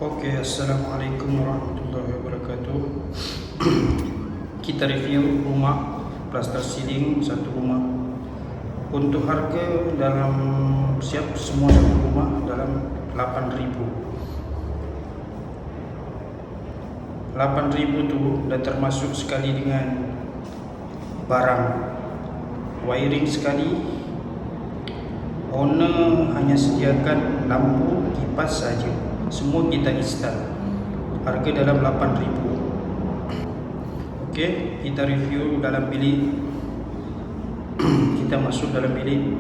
Oke, Assalamualaikum warahmatullahi wabarakatuh. Kita review rumah plaster ceiling satu rumah. Untuk harga dalam siap semua satu rumah dalam 8.000. 8.000 tu dah termasuk sekali dengan barang wiring sekali. Owner hanya sediakan lampu kipas saja. Semua kita install. Harga dalam 8.000. Okey, kita review dalam bilik. Kita masuk dalam bilik.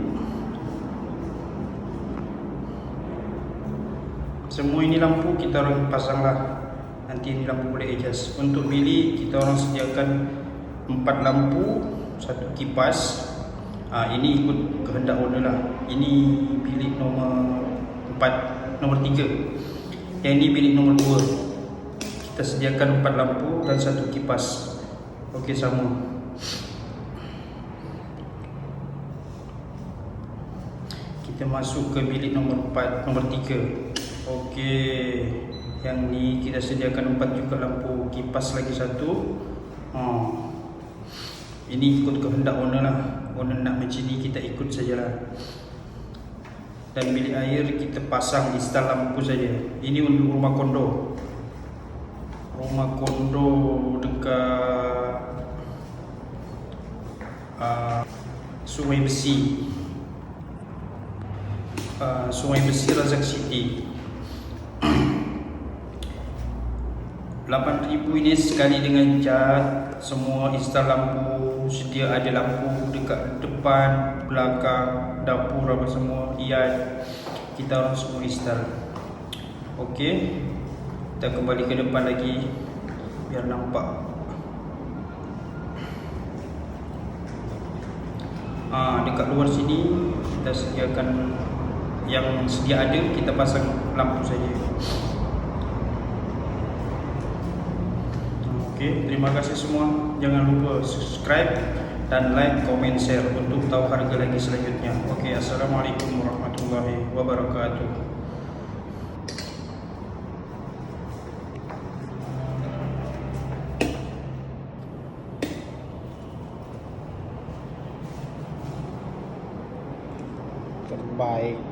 Semua ini lampu kita orang pasanglah. Nanti ini lampu boleh adjust. Untuk bilik kita orang sediakan 4 lampu, 1 kipas. Ini ikut kehendak owner lah. Ini bilik nomor 4, nomor 3. Yang ini bilik nomor 2. Kita sediakan 4 lampu dan 1 kipas. Okey, sama. Kita masuk ke bilik nomor 4, nomor 3. Okey, yang ni kita sediakan 4 juga lampu, kipas lagi 1. Ini ikut kehendak owner lah. Owner nak macam ni, kita ikut sajalah. Dan bilik air kita pasang install lampu saja. Ini untuk rumah kondo. Rumah kondo dekat Sungai Besi. Sungai Besi, Razak City. 8.000 ini sekali dengan cat. Semua install lampu. Sedia ada lampu dekat depan, belakang, dapur apa semua. Iya, kita orang semua install. Okey, kita kembali ke depan lagi biar nampak. Dekat luar sini kita sediakan yang sedia ada, kita pasang lampu saja. Okey, terima kasih semua. Jangan lupa subscribe dan like, komen, share untuk tahu harga lagi selanjutnya. Okey, Assalamualaikum warahmatullahi wabarakatuh. Terbaik.